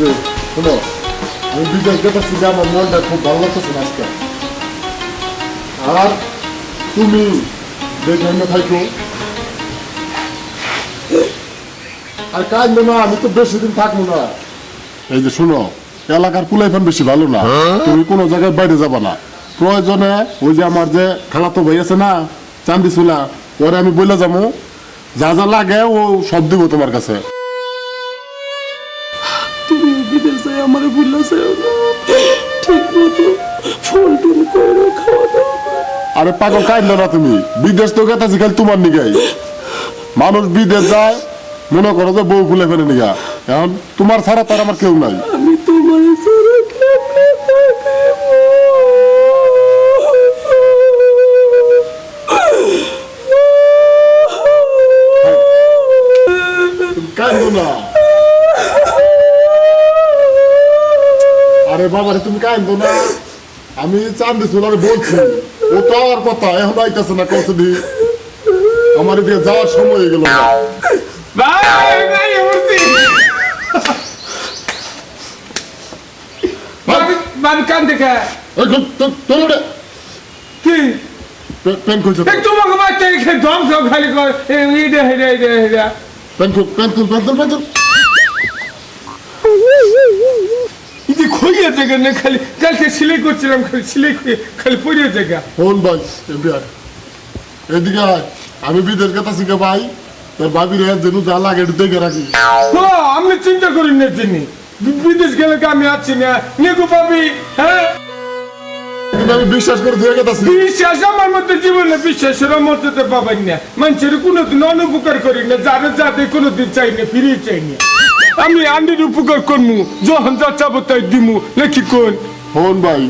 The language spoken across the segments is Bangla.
যে শোনো, আমি বিদেশ যেতেছি যে আমার মনটা খুব ভালো লাগতেছে না আজকে। আর তুমি দেখে থাকো আর কাজ না, আমি তো বেশি দিন থাকবো না। এই যে শোনো, এলাকার কুলাইফান বেশি ভালো না, তুমি কোনো জায়গায় বাইরে যাবা না। প্রয়োজনে ওই যে আমার যে খালাতো ভাই আছে না চান্দি চুলা, ওরে আমি বলে যাবো, যা যা লাগে ও সব দিব তোমার কাছে। তুমি বিদেশে আমার বললাছে ঠিক মতো ফোন টোন করে খাওয়া দাওয়া করো। আরে পাগল কাইন্দ না তুমি, বিদেশ তো গেতাছি খালি তোমার নিগাই। মানুষ বিদেশ যায় মনে করো যে বউ খুলে ফেলে নিগা, এখন তোমার ছাড়া তার আমার কেউ নাই। আমি তোমার ছাড়া কেমনে থাকবো? কাইন্দ না, আরে বাবা রে তুমি কাইন্দ না। আমি চান্দি চুলার বলছি, ও তো আমার কথা এখন আইতেছে না, কত দিন আমার এদিকে যাওয়ার সময় হয়ে গেল। খালি কালকে সিলাই করছিলাম, খালি সিলাই খালি পড়িয়ে জায়গা। এদিকে আমি বিদেশ গেতাছি গে ভাই, তোর ভাবির যেন যা লাগে একটু দেখে রাখি। আমি চিন্তা করি না চিনি বিদেশ গেলে আমি আছি না নেগো পাবি। হ্যাঁ আমি বিশ্বাস করে দিয়ে গেতাছি। বিশ্বাস আমার মধ্যে জীবনে বিশ্বাসের মধ্যে তো পাবেন না। মানুষের কোনোদিন অনুপকার করি না, যারা যাতে কোনোদিন চাই না, ফিরিয়ে চাই না। আমি আন্ডির উপকার করবো, যখন যা চাবো তাই দিমু নাকি কোন। হন ভাই,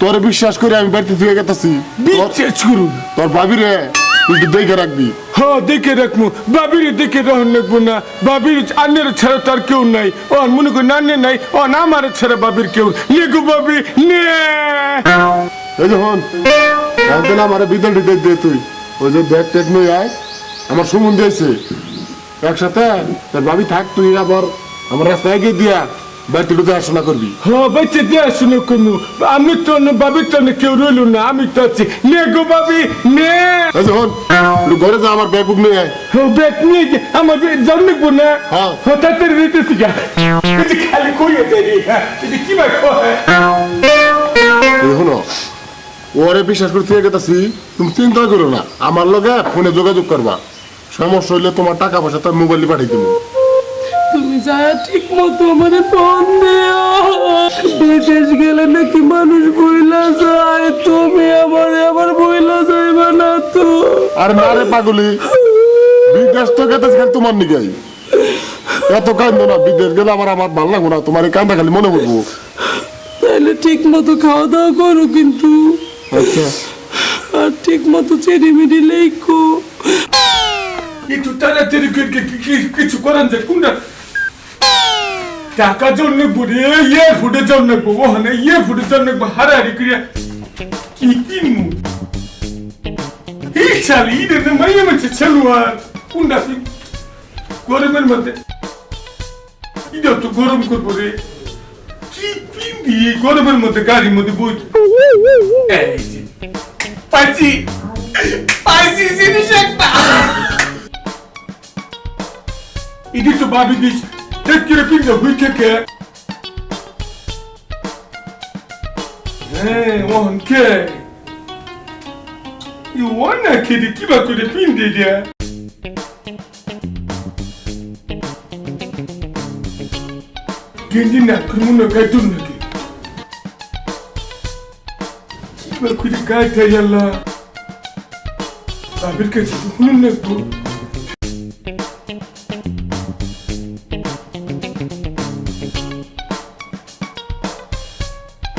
তোরে বিশ্বাস করে আমি বাড়িতে দিয়ে গেতাছি, বিশ্বাস করুন তোর ভাবিরে একটু দেখে রাখবি। হ্যাঁ দেখে রাখবো, বাবির দেখে রহন রাখবো না। বাবির আন্নের ছাড়া তার কেউ নাই, ও মনে করি নান্নে নাই, ও না আমার ছাড়া বাবির কেউ নেগো বাবি নে। এই যে হন, একদিন আমার বিদেশ ডেট দিয়ে তুই ওই যে ব্যাগ ট্যাগ নিয়ে আয়, আমার সম্বন্ধে আছে একসাথে। তোর ভাবি থাক, তুই আবার আমার রাস্তায় এগিয়ে দিয়া বাড়িতে দেখাশোনা করবি। হ্যাঁ বাচ্চা দেখাশোনা করবো, আমি তো বাবির তো কেউ রইল না, আমি তো আছি নেগো বাবি নে। এই যে হন, একটু ঘরে যা, আমার ব্যাগ বুক নিয়ে আয়। ব্যাগ নিয়ে আমার যাও নেবো না। হ্যাঁ তাড়াতাড়ি দিতেছি গা, খালি করিয়ে যাই কি ভাই। শোনো, ওরে বিশ্বাস করে থেকে গেতাছি, তুমি চিন্তা করো না, আমার লগে ফোনে যোগাযোগ করবা, সমস্যা হইলে তোমার টাকা পয়সা তার মোবাইলে পাঠিয়ে দেবো। তুমি যা ঠিক মতো আমার ফোন দিও। বিদেশ গেলে নাকি মানুষ বইলা যায়, তুমি আমার বইলা যাইবা না তো? আর না রে পাগলি, বিদেশ তো গেতেছি খালি তোমার নিগাই, এত কান্দ না। বিদেশ গেলে আমার ভালো লাগবো না, তোমার এই কান্দা খালি মনে করবো। তাহলে ঠিক মতো খাওয়া দাওয়া করো কিন্তু, আচ্ছা আর ঠিক মতো চেরিমিরি লেখো। একটু তাড়াতাড়ি কিছু করেন যে কোনটা টাকা জন্য বুড়ি ইয়ে ফুটে জন্য ওখানে ইয়ে ফুটে জন্য হারাহারি করিয়া কি কিনবো। এই শালি ঈদের মাইয়া মাছে ছেলুয়ার কোনটা গরমের মধ্যে ঈদের তো গরম করবো রে, কি কিনবি গরমের মধ্যে গাড়ির মধ্যে বই। পাইছি পাইছি জিনিস একটা, ইডি তো ভাবি দিস দেখে কিনতে হুই থেকে। হ্যাঁ ওহন কে ইউ ওয়ান্না কিডি কিবা করে পিন্দি দিয়া গেঞ্জি না কুমুনো গাইতুন নাকি কিবা করে গাইতে ইয়াল্লা ভাবির কাছে তো হুনুন নাকবো।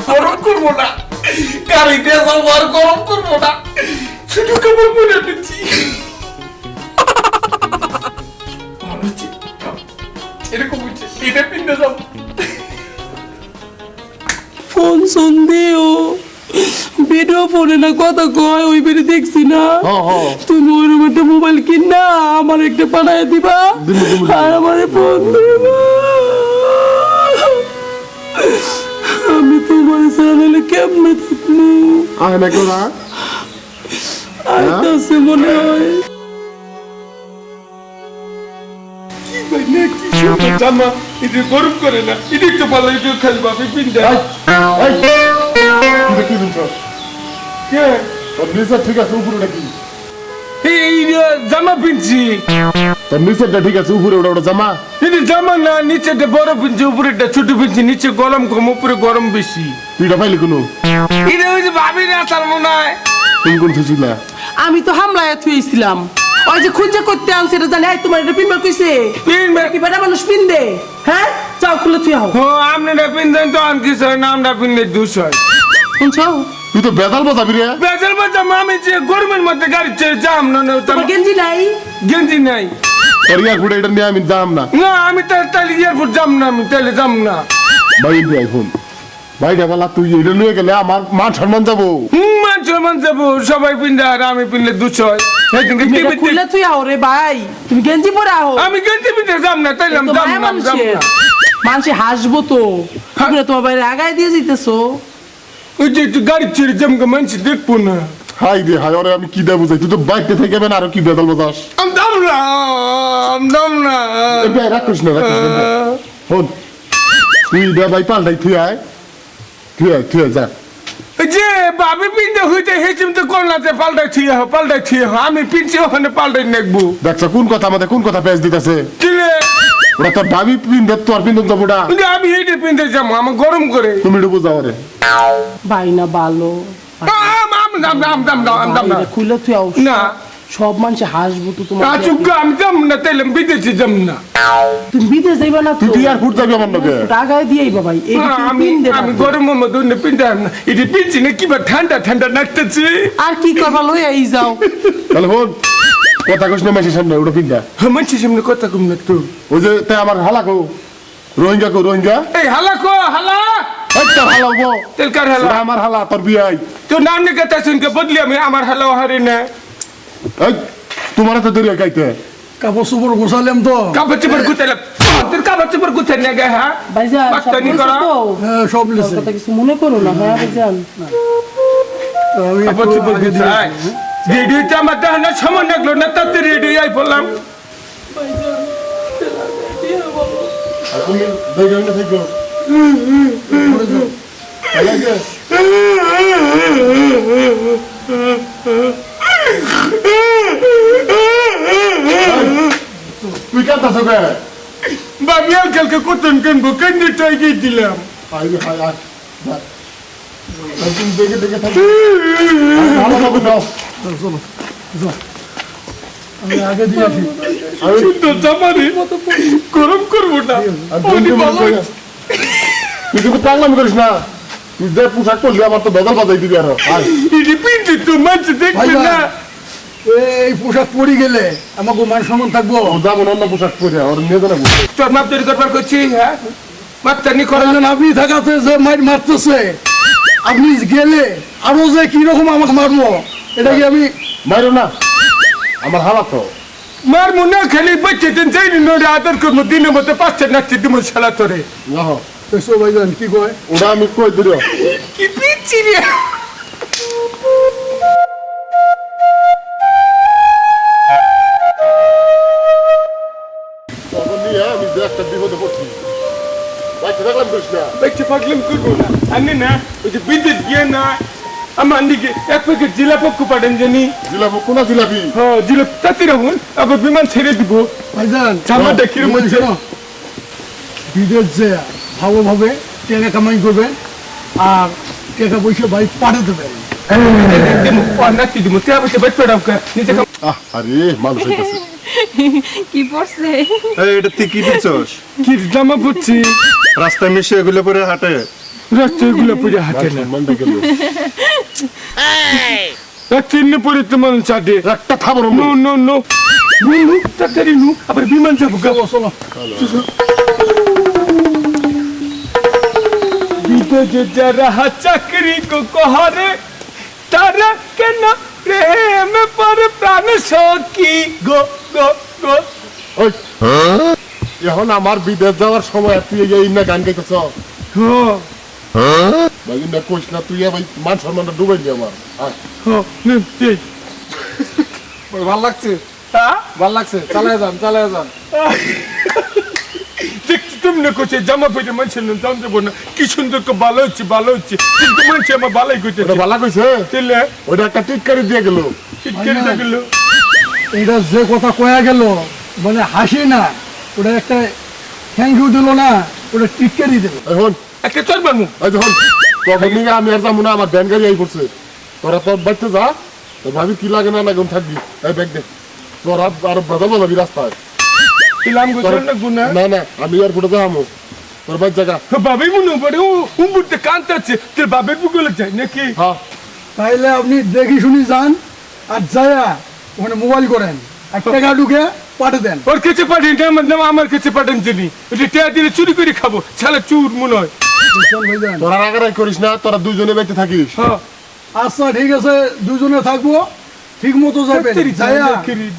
গরম করবো না, গাড়িতে সবার গরম করবো না, শুধু কাপড় পরে নিচ্ছি। এরকম হচ্ছে এটা পিন্ডে যাব। ফোন শোন দিও, ভিডিও ফোনে না কথা কয়, ওই বেরি দেখছি না। তুমি ওইরকম একটা মোবাইল কিনা আমার একটা পাঠায় দিবা, আর আমার ফোন দিবা। কেমনে থাকবো? আয় না কেউ না আইতাছে মনে হয়। জামা এটা গরম করে না, এটা একটু ভালো একটু খেলবো আমি পিন্ডা। কি দিনছস কে? তোর নিচে ঠিক আছে উপরে নাকি এই জামা পিনছি, তোর নিচেরটা ঠিক আছে উপরে ওটা জামা এটা জামা না, নিচেটা বড় পিনছি, উপরেটা ছোট পিনছি, নিচে গরম কম উপরে গরম বেশি। তুইটা পাইলি কোনো এটা ওই যে ভাবির আসার মনে হয়। তুমি কোন খুশি না আমি তো হামলায় থুইছিলাম, ওই যে খুঁজে করতে আনছে এটা জানি। এই তোমার এটা পিনবার কইছে? পিনবে। কি বেটা মানুষ পিনবে? হ্যাঁ, যাও খুলে থুই আও। ও আপনারা পিনতেন তো আর কিছু হয় না, আমরা পিনলে দোষ হয়। শুনছো? তুই তো বেদাল বাজাবি রে বেজার বাচ্চা আমি যে গরমের মধ্যে গাড়ি ছেড়ে যাম না, তোমার গেঞ্জি নাই? গেঞ্জি নাই। তোর ইয়ারপুরে এটা নিয়ে আমি যাম না না আমি তাহলে এয়ারপোর্ট যাম না, আমি তাহলে যাম না। ভাই ইন্ডিয়া ফোন ভাই ডাবালা তুই এটা নিয়ে গেলে আমার মান সম্মান যাবো মান যাবো, সবাই পিনলে আর আমি পিনলে দোষ হয়। তুমি এটা খুলে থুই আও রে ভাই, তুমি গেঞ্জি পরে আও। আমি গেঞ্জি পিনতে যাম না, তাইলে আমি তো যাম মায়া না, আমি যাম মানুষের, না। মানুষে হাসবো তো। তুমি তোমার বাইরে আগায় দিয়ে যাইতেছো। ওই যে একটু গাড়ি ছেড়ে যামকে মানুষ দেখবো না। হাই রে হাই ওরে আমি কি দেবো যাই তুই তো বাইকতে থেকে যাবেন আর কি বেদাল বাজাস আমি যাম না, আমি যাম না। রাখিস না ফোন তুই দে ভাই পাল্টাই তুই আয় যা ওই যে ভাবি পিনতে হইতে হেঁচিম তো করলাতে পাল্টাই থিয়ে আমি পিনছি ওখানে পাল্টাই নেকবো। দেখছ কোন কথা আমাদের কোন কথা পেঁচ দিতেছে কিরে ওরা তোর ভাবি পিন্ধে তোর পিন্ধন যাবো ওটা কিন্তু আমি এইটা পিনতে যাবো, আমার গরম করে। তুমি এটা বোঝাও রে ভাই না ভালো, খুলে তুই আও। না। সব মানুষে হাসবো তো তোমার। আমি যাম না, তাইলে আমি বিদেশে যাম না। তুমি বিদেশ যাইবা না তো? তুই আর ফুট যাবি আমার লগে টাকায় দিয়েই বাবাই এই আমি গরমের মধ্যে পিনতে না, এটি পিনছি না কিবা ঠান্ডা ঠান্ডা নাচতেছি। আর কি করবা লই এই যাও। তাহলে ফোন কথা কইস না মেসের সামনে ওটা পিন্ধা মানুষের সামনে কথা কম না তো। ওই যে তাই আমার হালাকো রোহিঙ্গা এই হালা কো হালা একটা হালাবো তেলকার হালা ওটা আমার হালা তোর বিয়াই তোর নাম নিয়ে কথা শুনকে বদলি আমি আমার হালা হারে না। এই তোমার তো দেরি গাইতে কাপড় চোপড় গোছালাম তো, কাপড় চোপড় গুছাইলে তোর কাপড় চোপড় গুছাই না গে। হ্যাঁ ভাইজান সব বাক্তানি বলছো করা। তো? হ্যাঁ, সব লেছে। কথা কিছু মনে করো না। হ্যাঁ ভাইজান, তো আমি কাপড় একটু চোপড় আগে দিয়ে গুছাই। রেডিওতে আমার দেখানোর সময় লাগলো না, তাতে রেডিও আই পড়লাম। তুমি দেখো না দেখো তুই কাঁদতেছ কে বাবি কালকে কতন কিনবো কেন্দ্রে ট্রাই গিয়ে দিলাম। হাই হাই তুমি দেখে থাকো ভালো হবে না চলো যাও। আমি আগে দিয়ে আসি। সুন্দর জামারে গরম করবো না। অনেক ভালো। তুই কিন্তু পাগলামি করিস না তুই যে পোশাক পরলি আমার তো বেদল বাজাই দিবি আর এটি পিনতে তো মানুষ দেখবে না। এই পোশাক পরে গেলে আমাকে মান সম্মান থাকবো। যাবো অন্য পোশাক পরে আর নিয়ে যাবো তোর মাপ তৈরি করবার করছি। হ্যাঁ মাত্রানি করা কারণ আপনি থাকাতে যে মার মারতেছে, আপনি গেলে আরো যে কি রকম আমাকে মারবো, এটা কি আমি মারো না আমার হালাত তো মার মনে খালি বাচ্চা দিন যাই নড়ে আদর করবো দিনের মধ্যে 5টা নাচছে দিব শালা তোরে। পেশো ভাইজান কি কয়? ওটা আমি কই দিল কি পিচ্ছি রে। তখন নিয়ে আমি যে একটা বিপদে পড়ছি বাইকে থাকলাম করিস না বাচ্চা পাগলাম করবো না। আনি না ওই যে বিদ্যুৎ গিয়ে না আমার দিকে এক প্যাকেট জিলা পক্ষ পাঠান জানি। জিলাপি কোনা জিলাপি হ্যাঁ জিলা তাতে রাখুন, আবার বিমান ছেড়ে দিব। ভাইজান জামাটা কিরম হচ্ছে? শোনো, বিদেশ যে ভালোভাবে টাকা কামাই করবেন আর টাকা পয়সা বাইক পাঠিয়ে দেবেন। নাচি দিব তে আবার বাচ্চা ডাকা নিচে আরে মানুষ হইতেছে কি পড়ছে? এই এটা তুই কি দিচ্ছস? কি জামা পড়ছি রাস্তায় মিশে এগুলো পরে হাঁটে। রাস্তায় গুলো পড়ে হাঁটে না। মনটা গেল চিহ্নে পড়ে তো মানুষ চাটে। একটা থামর নো নো নো নো তাড়াতাড়ি নু আবার বিমান যাবো গা। চলো বিদেশে যারা চাকরি কো কহারে তারা কেন প্রেম পর প্রাণ সখী গো গো গো। ওই এখন আমার বিদেশ যাওয়ার সময় তুই এই না গান গাইতেছ ভাই না কইস না তুই ভাই মান সম্মানটা ডুবাই দি আমার আয়। হ্যাঁ এই ভাল লাগছে হ্যাঁ ভাল লাগছে চালায় যান দেখছি তুমি না করছে জামা পরে মানুষের দাম দেবো না কি সুন্দর তো ভালো হচ্ছে কিন্তু মানুষ আমার ভালোই করতে ওটা ভালো কইছে তেলে ওটা একটা টিটকারি দিয়ে গেল শিক্ষারি থাকলো এটা যে কথা কয়া গেল মানে হাসি না ওটা একটা থ্যাংক ইউ দিল না ওটা টিটকারি দিল এখন একটা চল বানু এই যখন তোর নিয়ে আমি আর যাবো না আমার ব্যান গাড়ি আই পড়ছে তোরা তোর বাড়িতে যা তোর ভাবি কি লাগে না লাগে থাকবি এই ব্যাগ দে তোর আর বদল যাবি রাস্তায় ইলাম গোছল না গুনা না না আমি আর ফুটে যাবো তোর বাড়ির জায়গা বাবাই মনে পড়ে ও উম্বুরতে কান্তাচ্ছে তোর বাবার বুকলে যায় নাকি হ্যাঁ তাইলে আপনি দেখি শুনি যান আর যায়া ওখানে মোবাইল করেন আর টাকা ঢুকে পাঠিয়ে দেন ওর কাছে পাঠান আমার নাম আমার কাছে পাঠান জানি ওটা টেয়া দিলে চুরি করে খাবো ছাড়া চুর মনে হয় বুঝছেন ভাইজান? তোরা রাগারাগ করিস না তোরা দুজনে বেঁচে থাকিস হ্যাঁ আচ্ছা ঠিক আছে দুজনে থাকবো ঠিক মতো যাবেন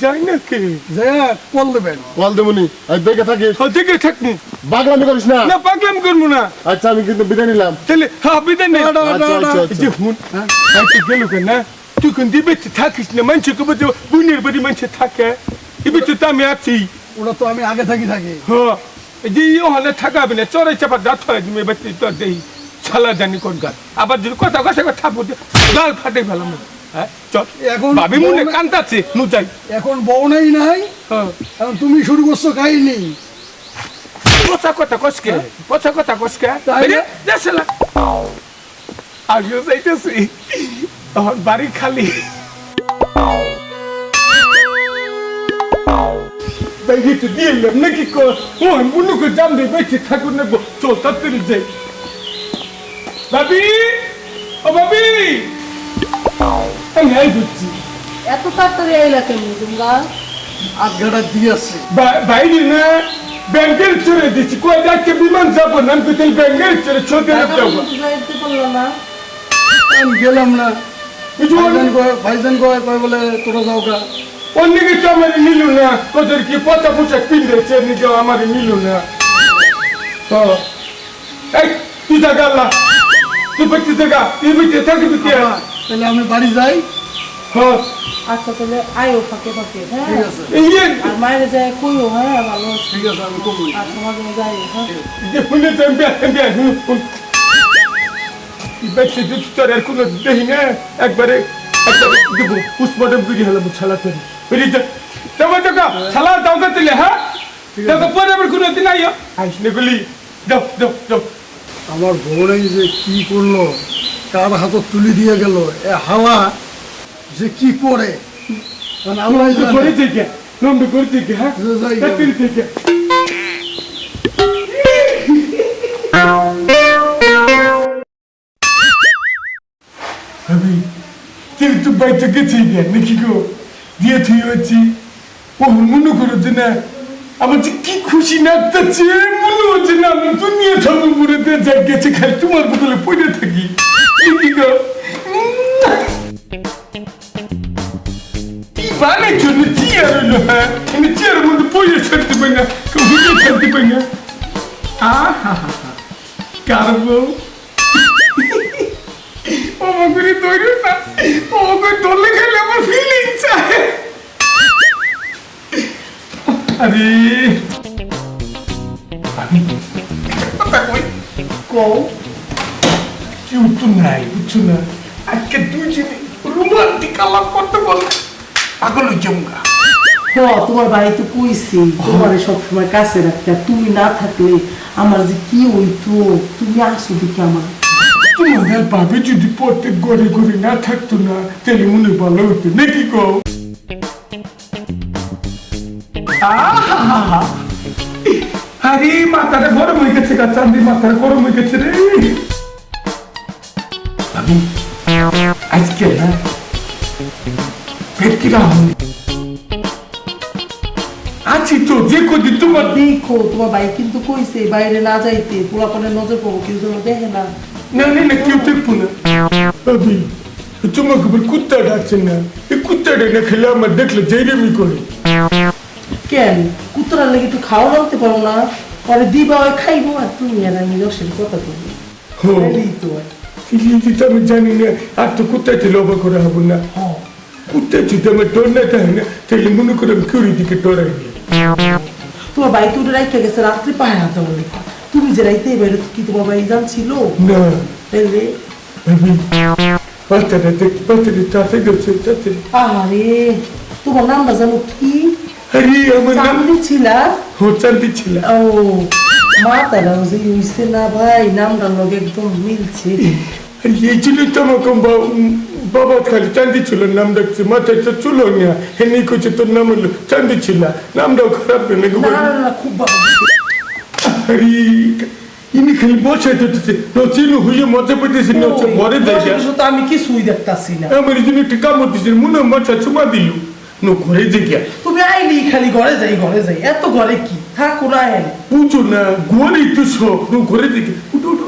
যায় নাকি যায়া কল দেবেন কল দেবনি এই দেখে থাকিস থেকে থাকবো বাগলামি করিস না না পাগলাম করবো না আচ্ছা আমি কিন্তু বিদায় নিলাম তাহলে হ্যাঁ বিদায় নেই আচ্ছা আচ্ছা এই যে হুন আইতে গেল কেন তুই কোন দিবে থাকিস না মানুষের কবে বুনের বাড়ি মানুষ থাকে এবার তো আমি আছি ওটা তো আমি আগে থাকি হ্যাঁ এই যে ওখানে থাকাবে না চড়াই চাপা দাঁত হয় তুমি এবার তো দেই ছালা জানি কোন গান আবার যদি কথা থাপড় গাল ফাটে ফেলাম হ্যাঁ চল এখন ভাবি মনে কান্দাচ্ছে নু যাই এখন বউনাই নাই হ্যাঁ এখন তুমি শুরু করছো কাহিনী পচা কথা কসকে পচা কথা কসকে তাইলে? দেশলা আমিও যাইতেছি তখন বাড়ি খালি দেখি তো দিয়ে এলাম নাকি ওহন বুনুকে জাম দিয়ে বেঁচে থাকুন না চল তাড়াতাড়ি যাই ভাবি ও ভাবি আমি আই বুঝছি এত তাড়াতাড়ি আইলা কেন তোমরা? আধঘাটা দিয়ে আসছে বাইরে না ব্যাংকের চড়ে দিচ্ছি কয় যাচ্ছে বিমান যাবো না আমি তো ব্যাংকের চড়ে ছোটে টাকা যাবো কিন্তু যাইতে পারলো না। আমি গেলাম না ভাইজান কয় বলে তোরা যাও গা অন্যকে তো আমার নিল না তোদের কি পচা পোশাক পিন্ডেছে নিজে আমার নিল না এই তুই জাগা আল্লাহ তুই বেঁচে জাগা তুই বেঁচে থাকবি কে তাহলে আমি বাড়ি যাই হ্যাঁ আচ্ছা তাহলে আয়ো ফাঁকে ফাঁকে হ্যাঁ ঠিক আছে এই আর মায়ের যায় কইও হ্যাঁ ভালো আছে। ঠিক আছে আমি কমই আচ্ছা মাঝে মাঝে আয়ো হ্যাঁ যে ফুলে জম্বে বেঁচে যদি তোর আর কোনো দেহি না একবারে দেবো পুষ্পটম করে হলাম ছালা করি বুঝলি দেবো টাকা ছালা দাও কা তুলে হ্যাঁ দেখো পরে আবার কোনো দিন আইও আইস না গুলি দাও দাও দাও আমার বউরাই যে কি করলো কার হাতে তুলি দিয়ে গেল এ হাওয়া যে কি করে মানে আল্লাহ জানে। করে থেকে নম্বর করে থেকে হ্যাঁ যাই যাই। তাড়াতাড়ি থেকে আমি কিন্তু বাইতে গেছি নাকি গো দিয়ে তুই হচ্ছি ও মনে করো যে না আমার যে কি খুশি নাচতেছে মনে হচ্ছে না আমি দুনিয়া সর্বপুরেতে যা গেছে খালি তোমার বদলে পড়ে থাকি কি গো কি বানাইছো না চেয়ার হইলো হ্যাঁ আমি চেয়ারের মধ্যে পড়ে ছাড়তে পারি না কেউ ভিজে ছাড়তে পারি না আহা কারবো ওমগরি তৈরি না ওমগরি তোলে গেলে আমার ফিলিংস আছে আরে আমি কথা কই কও কি উত্তর নাই বুঝছো না আজকে তুই যে রোমান্টিক আলাপ করতে বল পাগল হইছে মুখা তোমার ভাই তো কইছি তোমার সবসময় কাছে রাখতে আর তুমি না থাকলে আমার যে কি হইতো তুমি আসো দেখি আমার তোমাদের ভাবে যদি প্রত্যেক ঘরে ঘরে না থাকতো না তাহলে মনে ভালো হতো নাকি গো আরে মাথাটা গরম হয়ে গেছে গা চান্দির মাথাটা গরম হয়ে গেছে রে আমি আজকে না পেট কিরা হল আছি তো যে কদিন তোমার দেখো তোমার ভাই কিন্তু কইছে বাইরে না যাইতে পোলাপনের নজর পড়বো কিন্তু দেখে না না না না কেউ দেখবো না আমি তোমাকে বল কুত্তা ডাকছে না এই কুত্তাটা না খেলে আমার দেখলে জেরেমি করে কেন কুত্তরার লেগে একটু খাওয়া রাখতে পারো না পরে দিবা ওই খাইবো আর তুমি আর আমি রসের কথা বলবো হো এই তো আর। ফিরিয়ে তো আমি জানি না আর তো কোথায় ছিল অবাক করা হবো না কোথায় যদি আমার ডর না থাকে না তাহলে মনে করে আমি কেউর দিকে ডরাই নি তোমার ভাই তো রাইতে গেছে রাত্রে পায়ে হাতে বলে তুমি যে রাইতে এবারে কি তোমার ভাই জানছিল না তাইলে আমি পাতাটা দেখতে পাতাটা তাতে গেছে তাতে আরে তোমার নামটা জানো কি আরে আমার নাম চাঁদনি ছিলা চান্দি ছিল ও মাতারাও যে হইছে না ভাই নামটা লগে একদম মিলছে আর এই জন্যই তো আমাকে বাবা খালি চান্দি ছিল নাম ডাকছে মাথায় তো চুলো না হেনি করছে তোর নাম হলো চান্দি ছিল নামটাও খারাপ না গো না না না খুব ভালো আরে ইনি খালি বসে দিতেছে নচিল হইয়ে মজা পেতেছে নচে ঘরে দেখে তো আমি কিছুই দেখতাছি না আমার জন্য একটা কামড় দিছে মনে মাথা চুমা দিল নো ঘরে দেখে তুমি আইলি খালি ঘরে যাই এত ঘরে কি থাকো না এন বুঝো না ঘরে তো সব নো ঘরে দেখে উঠো উঠো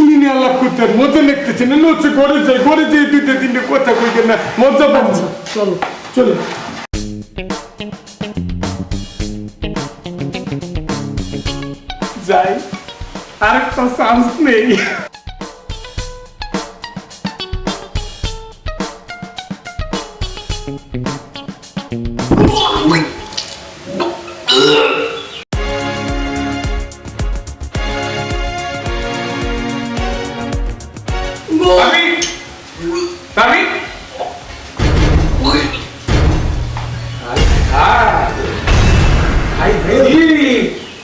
ইনি আলাপ করতে মজা লাগতেছে না নচে ঘরে যাই দুইটা তিনটে কথা কইতে না মজা পাচ্ছে চলো চলো যাই আরেকটা চান্স নেই আমি আমি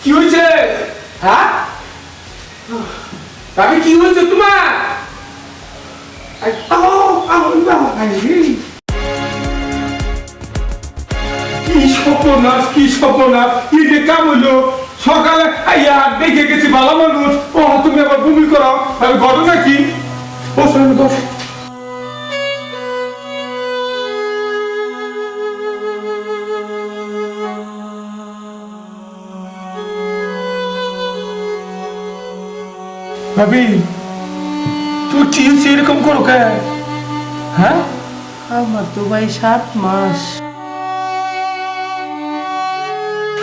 কি হয়েছে হ্যাঁ আমি কি হয়েছে তোমার কি সপনাশ ইটে কাম হইলো সকালে আইয়া দেখে গেছি ভালো মানুষ ও তুমি আবার বমি করো আমি ঘটনা কি ও শোনো দোষ ভাবি তুই কি এরকম করো কে হ্যাঁ আমার তো ভাই 7 মাস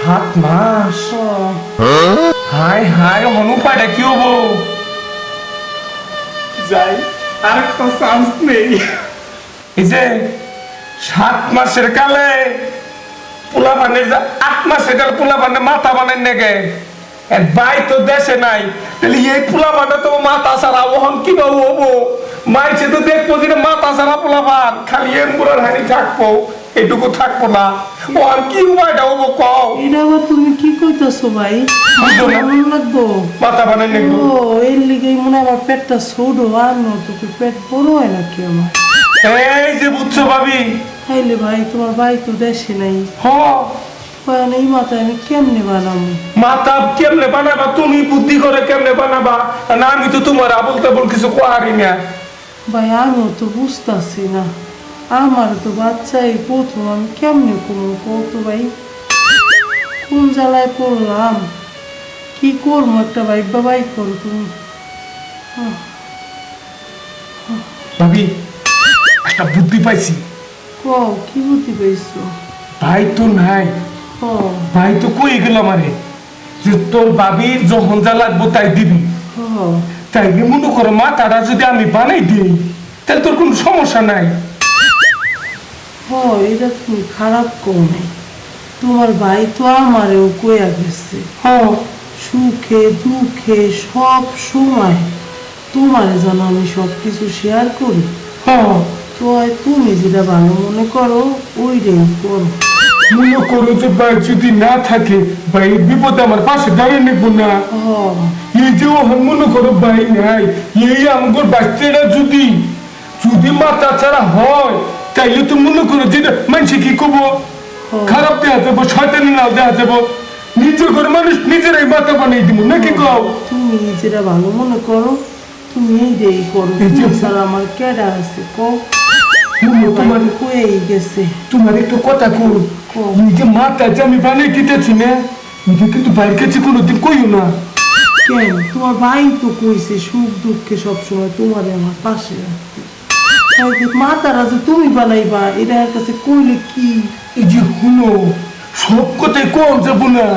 7 মাস হায় হায় অনুপায়টা কি হবো যাই আরেকটা চান্স নেই এই যে 7 মাসের কালে পোলা বানের 8 মাসের কালে পোলা বানের মাথা বানের নাকি এর ভাই তো দেশে নাই তাহলে এই পোলা বানে তো মাথা সারা ওহন কি বাবু হবো মাইছে তো দেখবো যে মাথা সারা পোলা বান খালি এর মুরার হানি থাকবো এটুকু থাকবো না ওহন কি উপায়টা হবো কও এটা আবার তুমি কি কইতাছো ভাই বুঝো না? ভালো লাগবো মাথা বানের নাকি ও এর লিগে মনে হয় আমার পেটটা ছোট আর না তো পেট বড় হয় নাকি আমার এই যে বুঝছো ভাবি তাইলে ভাই তোমার ভাই তো দেশে নাই হ এই মাথায় আমি কেমনে বানাবো মাথা কেমনে বানাবা তুমি বুদ্ধি করে কেমনে বানাবা না আমি তো তোমার আবল তাবল কিছু কোয়ারি না ভাই আমিও তো বুঝতাছি না আমার তো বাচ্চাই প্রথম আমি কেমনে করবো কত ভাই কোন জ্বালায় পড়লাম কি করবো একটা ভাই বাবাই করো তুমি ভাবি একটা বুদ্ধি পাইছি কও কি বুদ্ধি পাইছো ভাই তো নাই ও ভাই তো কই গেল আমারে যে তোর ভাবির যখন যা লাগবো তাই দিবি ও তাই মনে করো মাথাটা যদি আমি বানাই দিই তাহলে তোর কোনো সমস্যা নাই ও এটা তুমি খারাপ করো নাই তোমার ভাই তো আমারেও কইয়া গেছে হ্যাঁ সুখে দুঃখে সব সময় তোমার যেন আমি সব কিছু শেয়ার করি হ্যাঁ তো তুমি যেটা ভালো মনে করো ওইটাই করো মনে করো যে ভাই যদি না থাকে ভাই বিপদে আমার পাশে দাঁড়িয়ে নেবো না ও এই যে ওহন মনে করো ভাই নাই এই আমগর বাচ্চারা যদি যদি মাথা ছাড়া হয় তাইলে তো মনে করো যেটা মানুষে কি করবো খারাপ দেওয়া যাবো শয়তানি নাও দেওয়া যাবো নিজের ঘরে মানুষ নিজেরাই মাথা বানিয়ে দিব নাকি কও তুমি যেটা ভালো মনে করো তুমি এইটাই করো এই যে- তুমি ছাড়া আমার কেডা আছে কও তোমার তোমার কয়েই গেছে তোমার একটু কথা কর কও। এই যে মাথা যে আমি বানিয়ে দিতেছি না এটা কিন্তু বাইরের কাছে কোনোদিন কইও না কেন তোমার ভাই তো কইছে সুখ দুঃখে সবসময় তোমার আমার পাশে রাখতে মাতারা যে তুমি বানাইবা এটা এর কাছে কইলে কি এই যে হুনো সব কথাই কম যাবো না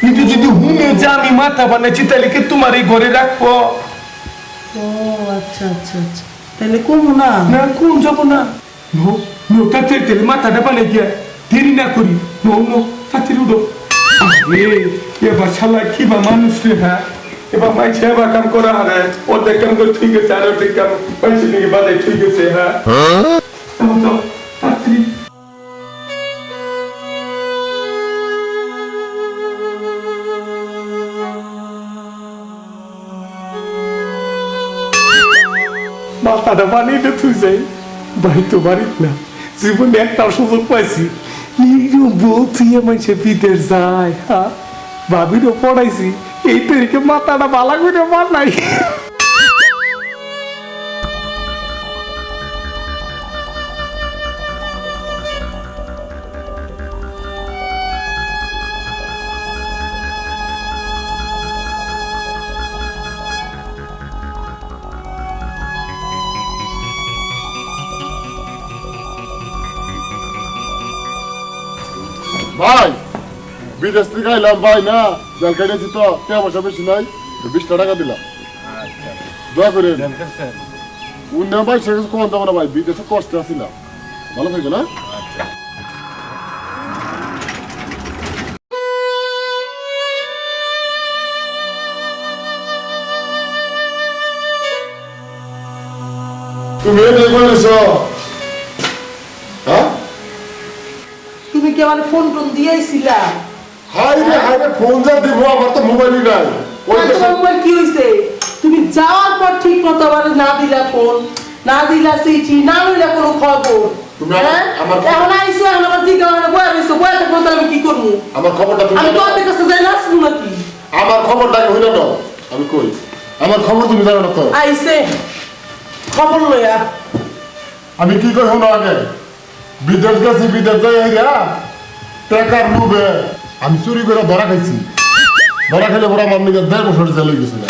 এটা যদি হুনো তুমিও যে আমি মাথা বানাইছি তাহলে কি তোমার এই ঘরে রাখবো? ও আচ্ছা আচ্ছা আচ্ছা, তাহলে কমু না? না কোন যাবো না। নো নো তাড়াতাড়ি তেলে মাথাটা বানাই গিয়া দেরি না করি। নো নো তাড়াতাড়ি উঠো। এবার শালা কি বা মানুষ রে, হ্যাঁ এবার মাই সেবা কাম করা হারে অর্ধেক কাম করে ঠিক আছে আর অর্ধেক কাম পাইছে নাকি বাদাই ঠিক আছে। হ্যাঁ তাড়াতাড়ি মাথাটা বানিয়ে দে তুই যাই ভাই তো বাড়িত না জীবনে একটা সুযোগ পাইছি এইরকম বউ তুই মানুষের বিদেশ যায়। হ্যাঁ ভাবিরও পড়াইছি এই তারিখে মাথাটা বালা করে বানাই। ভাই বিদেশ থেকে আইলাম ভাই, না জল খাইছি তো টাকা পয়সা বেশি নাই, 20 টাকা দিলাম। দোয়া করে অন্য ভাই সে কম যাবো না ভাই, বিদেশে কষ্টে আসিলাম। ভালো থাকবে না? তুমি এনে বলেছো হ্যাঁ? তুমি কি আমার ফোন টোন দিয়েছিলা? হাই রে ফোন যা দিব, আমার তো মোবাইলই নাই। ওই আর তোমার মোবাইল কি হইছে? তুমি যাওয়ার পর ঠিক মতো আমার না দিলা ফোন, না দিলা চিঠি, না দিলা কোনো খবর। তুমি হ্যাঁ? আমার- এখন আইসো, এখন আমার জিজ্ঞা মানে বয়া রইছো, বয়া থাকবো তাহলে আমি কি করবো? আমার খবরটা তুমি আমি জানো? তোমাদের কাছে যাই নাচবো নাকি? আমার খবরটা হইল না, আমি কই আমার খবর তুমি জানো না তো? আইসে খবর লইয়া আমি কি কই হলো আগে, বিদেশ গেছি, বিদেশ যাই আইরা টাকার লোভে আমি চুরি করে ধরা খাইছি। ধরা খেলে পরে আমার নিজের 1.5 বছর জেলে গেছিল।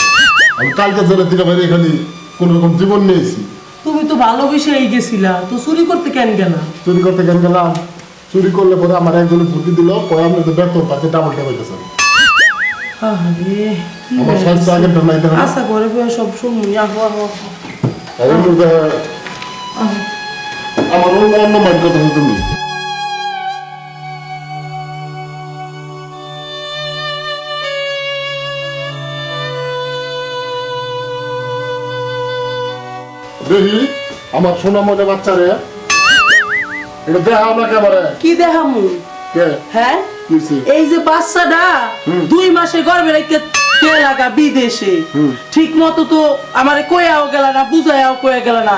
আমি কালকে জেলের থেকে বাইরে খালি কোন রকম জীবন নিয়েছি। তুমি তো ভালোবেসেই গেছিলা, তো চুরি করতে কেন গেলা? চুরি করতে কেন গেলাম? চুরি করলে পরে আমার একজনে বুদ্ধি দিল, কয় আপনি তো বেতন পাচ্ছে ডাবল টাকা হইতেছেন। আরে কি আমার স্বাস্থ্য আগের টা নাই, দেখো না? আশা করে বয়া সব শুনুনি। আহো আহো আহো। এই মুহূর্তে আমার অন্য মাইন্ড কথা তুমি। দেখি আমার সোনা মনে বাচ্চারে এটা দেখা আপনাকে আমারে কি দেখামু? কে হ্যাঁ, কিছে এই যে বাচ্চাটা 2 মাসে গর্ভে রেখে লাগা বিদেশে, ঠিক মতো তো আমারে কইয়াও গেল না, বুঝাইয়াও কইয়া গেল না।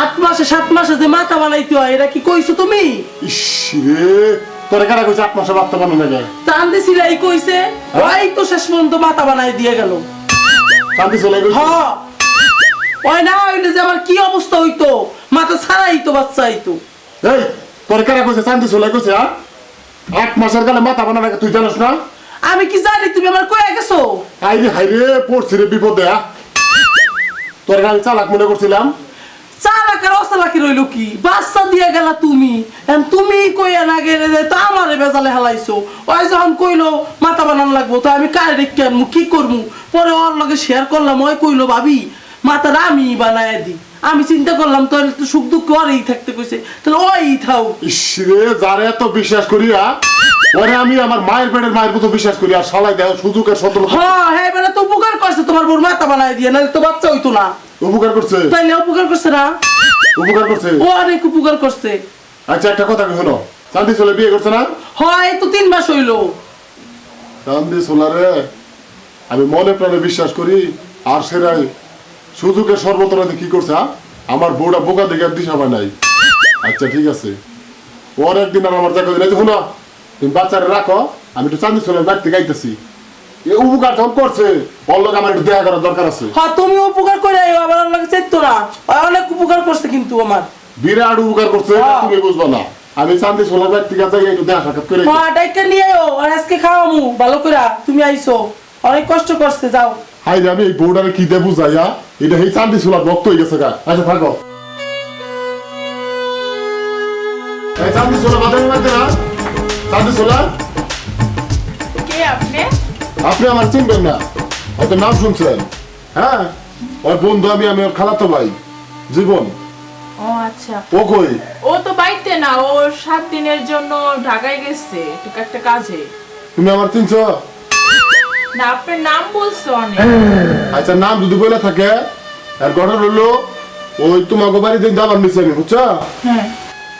8 মাসে 7 মাসে যে মাথা বানাইতে হয়, এটা কি কইছো তুমি? ইস রে, তোরে কারা কইছে 8 মাসে বাচ্চা বানানো যায়? চান্দে সিলাই কইছে, ওই তো শেষ পর্যন্ত মাথা বানাই দিয়ে গেল। শান্তি চলে গেছে। হ্যাঁ, ওই না হইলে যে আমার কি অবস্থা হইতো, মাথা ছাড়াই তো বাচ্চা হইতো। এই তোরে কারা কইছে শান্তি চলে গেছে? 8 মাসের কালে মাথা বানানো তুই জানিস না? আমি কি জানি, তুমি আমার কইয়া গেছো। হাইরে পড়ছি রে বিপদে। তোরে আমি চালাক মনে করছিলাম। চালাকের অচালাকি রইল কি, বাচ্চা দিয়ে গেলা তুমি, এখন তুমি কইয়া না গেলে যে তো আমারে বেজালে হালাইছো। ওই যখন কইলো মাথা বানানো লাগবো, তো আমি কারে রেখে আনবো, কি করবো? পরে ওর লগে শেয়ার করলাম, ওই কইলো ভাবি মাথাটা আমি বানায় দি। আমি চিন্তা করলাম তাহলে তো সুখ দুঃখ ওরই থাকতে কইছে, তাহলে ওই থাও। ইস রে, যারে এত বিশ্বাস করিয়া ওরে আমি আমার মায়ের পেটের মায়ের মতো বিশ্বাস করি, আর শালাই দেহ সুযোগের সতর্ক হ্যাঁ হ্যাঁ, মানে তো উপকার করছে তোমার বোর মাথা বানায় দিয়ে, নাহলে তো বাচ্চা হইতো না। উপকার করছে। তাইলে উপকার করছে না? উপকার করছে। ও অনেক উপকার করছে। আচ্ছা একটা কথা কি শোনো, শান্তি চলে বিয়ে করছে না? হয় তো 3 মাস হইলো। শান্তি সোলারে আমি মনে প্রাণে বিশ্বাস করি, আর সেরাই সুযোগের সর্বতরাতে কি করছে, আমার বউটা বোকা দেখে দিশা পায় নাই। আচ্ছা ঠিক আছে, ওর একদিন আর আমার দেখা দিন শোনো, তুমি বাচ্চারা রাখো, আমি একটু চান্দি সোলার বাড়িতে গাইতেছি। এই উপকার যখন করছে ওর লোক আমার একটু দেখা করার দরকার আছে। হ্যাঁ, তুমি উপকার করে আবার আমার লাগে চাইতো না, অনেক উপকার করছে কিন্তু আমার। বিরাট উপকার করছে, হ্যাঁ। তুমি বুঝবা না। আমি চান্দি সোলার বাড়িতে যাই একটু দেখা সাক্ষাৎ করে। হ্যাঁ, ডাইকা নিয়ে আইও, আর আজকে খাওয়ামু ভালো করে। তুমি আইছো, অনেক কষ্ট করছে, যাও। হাই রে, আমি এই বউটারে কি দেবো যাইয়া, এটা এই চান্দি সোলার রক্ত হয়ে গেছে গা। আচ্ছা থাকো, এই চান্দি সোলার বাদে না চান্দি সোলার। কে আপনি? আপনি আমার চিনবেন না, হয়তো নাম শুনছেন। হ্যাঁ, ওর বন্ধু আমি ওর খালাতো ভাই জীবন। ও আচ্ছা, ও কই? ও তো বাড়িতে না, ও 7 দিনের জন্য ঢাকায় গেছে একটু একটা কাজে। তুমি আমার চিনছো? না, আপনার নাম বলছো অনেক। আচ্ছা, নাম যদি বলে থাকে আর ঘটনা হলো ওই তোমাকে বাড়িতে দাবার নিচে আমি, বুঝছো? হ্যাঁ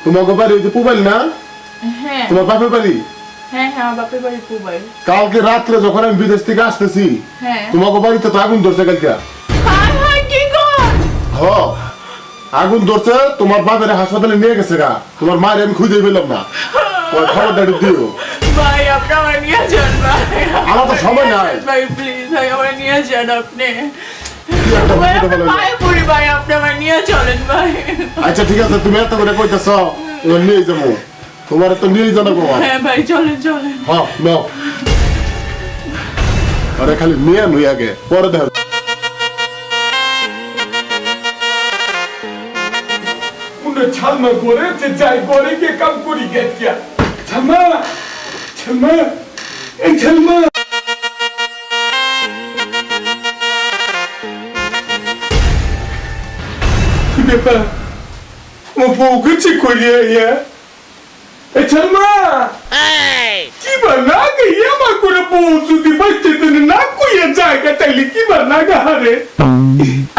তোমাকে বাড়ি ওই যে পুবাইল না, হ্যাঁ তোমার বাপের বাড়ি। হ্যাঁ হ্যাঁ, আমার বাপের বাড়ি পুবাইল। কালকে রাত্রে যখন আমি বিদেশ থেকে আসতেছি হ্যাঁ। তোমাকে বাড়িতে তো আগুন ধরছে কালকে। হায় হায়, কি কর? হ, আগুন ধরছে, তোমার বাপের হাসপাতালে নিয়ে গেছে গা, তোমার মায়ের আমি খুঁজে পেলাম না। ওই খবরটা একটু দিও। ভাই আপনি আমার নিয়ে যান ভাই। আমার তো সময় নাই। ভাই প্লিজ ভাই আমার নিয়ে যান আপনি। কি একটা ভাই বিপদে আপনি ফেলাইলো। পায়ে পড়ি ভাই, আপনি আমার নিয়ে চলেন ভাই। আচ্ছা ঠিক আছে, তুমি এত করে কইতেছ, এবার নিয়ে যাবো। তোমার তো নিয়ে জানো বাবা। হ্যাঁ ভাই চলেন চলেন। হ্যাঁ, নাও। আরে খালি নিয়ে নই আগে, পরে দেখো। উনি ছালমা করে যে যাই করে কে কাম করি গেছিয়া। ছালমা, ছালমা, এই ছালমা। কি ব্যাপার? আমার বউকে ঠিক করিয়ে ইয়া। এই ছালমা, কি বার না গিয়ে আমার করে বউ যদি বাচ্চা দিনে না কইয়া জায়গা তাইলে কি বার না গাহারে।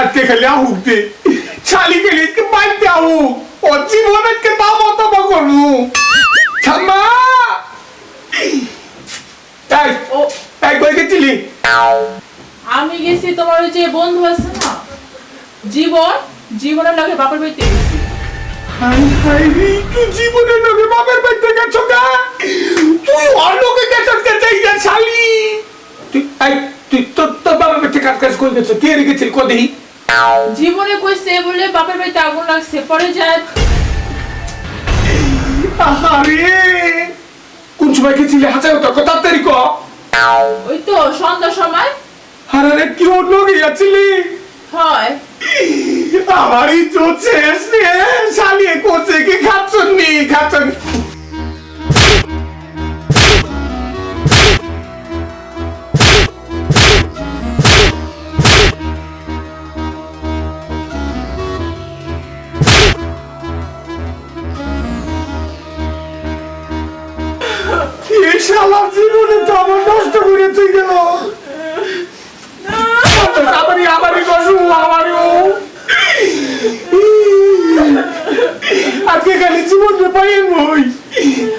আজকে খালি আহুক দে, শালি গেলে আজকে বাড়িতে আহুক, ও জীবন আজকে দামা দামা করবো। ছাম্মা, এই, ও এই কই গেছিলি? আমি গেছি তোমার ওই যে বন্ধু আছে না জীবনের লাগে বাপের বাড়িতে গেছি। হাই হাই রে, তুই জীবনের লোকে বাপের বাড়িতে গেছো গা? তুই ওর লোকে গেছিস কে চাইয়া শালি? তুই তোর বাবার বাড়িতে কাজ করে গেছো, কে রেখেছিলি কদি? জীবনে কইছে বলে বাপের বাড়িতে আগুন লাগছে, পরে যায়। আহারে, কোন সময় গেছিলি? হাজার কথা তাড়াতাড়ি ক। ওই তো সন্ধ্যার সময়। আরে কি ওর লোকে গেছিলি? হয় আমারই তো শেষ রে, শালিয়ে করছে কি খাচ্ছনি খাচ্ছনি। এই শালা জীবনে তো আমার নষ্ট করে তুই গেল। আমারই কষ্ট, আমারও আজকে খালি জীবনে পাইন বই,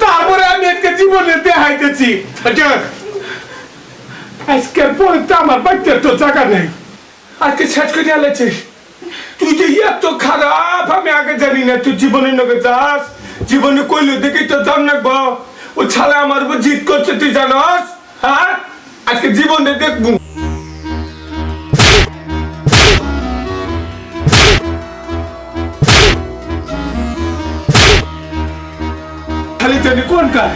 তারপরে আমি আজকে জীবনে দেখাইতেছি। আজকের পরে তো আমার বাচ্চার তো জায়গা নেই, আজকে শেষ করে আলেছে। তুই যে এত খারাপ আমি আগে জানি না, তুই জীবনের নগে যাস, জীবনে কইলে দেখেই তো জান রাখবো। ও ছাড়া আমার উপর জিদ করছে তুই জানস? হ্যাঁ, আজকে জীবনে দেখবো। শালি জানি কোন কার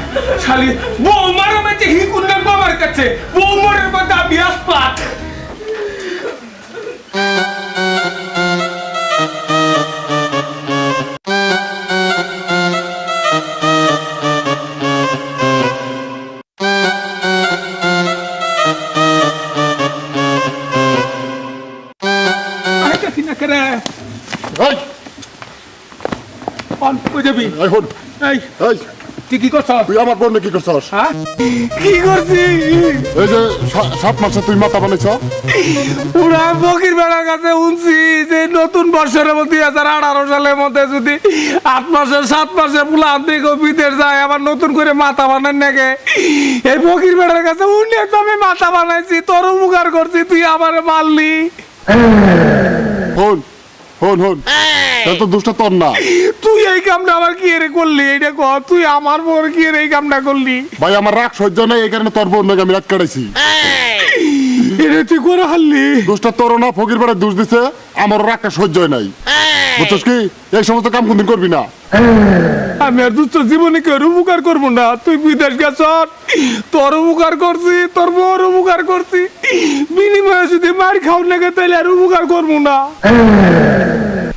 শালি বউ মারা মেচে হিকুন্দার বাবার কাছে, বউ মরের মধ্যে আমি আসপাত। আইতাছি না করে এই, অন কই যাবি? এই হন, এই এই, তুই কি করছ? তুই আমার বোন কি করছস? হ্যাঁ কি করছি? এই যে 7 মাসে তুই মাথা বানাইছ। পুরা ফকির বেড়ার কাছে শুনছি যে নতুন বর্ষের মধ্যে 2018 সালের মধ্যে যদি 8 মাসের 7 মাসের পুলা আন্তরিক বিদেশ যায় আবার নতুন করে মাথা বানান নাকি। এই ফকির বেড়ার কাছে উনি তো আমি মাথা বানাইছি, তোর উপকার করছি, তুই আমার মারলি। হন হন হন, তো দুষ্ট তোর না। তুই এই কামটা আবার কি এর করলি? এইটা কর, তুই আমার বউর কি এর এই কামটা করলি? ভাই আমার রাগ সহ্য নাই, এই কারণে তোর বোন নাকি আমি রাত কাটাইছি। এটা তুই করে হারলি? দুষ্ট তোর না, ফকির বেড়া দোষ দিছে, আমার রাগটা সহ্য হয় নাই। বুঝছস কি, এই সমস্ত কাম কোনদিন করবি না। আমি আর দুষ্ট জীবনে কেউ উপকার করবো না। তুই বিদেশ গেছ, তোর উপকার করছি, তোর বউর উপকার করছি, বিনিময়ে যদি মার খাও নাকি তাহলে আর উপকার করবো না।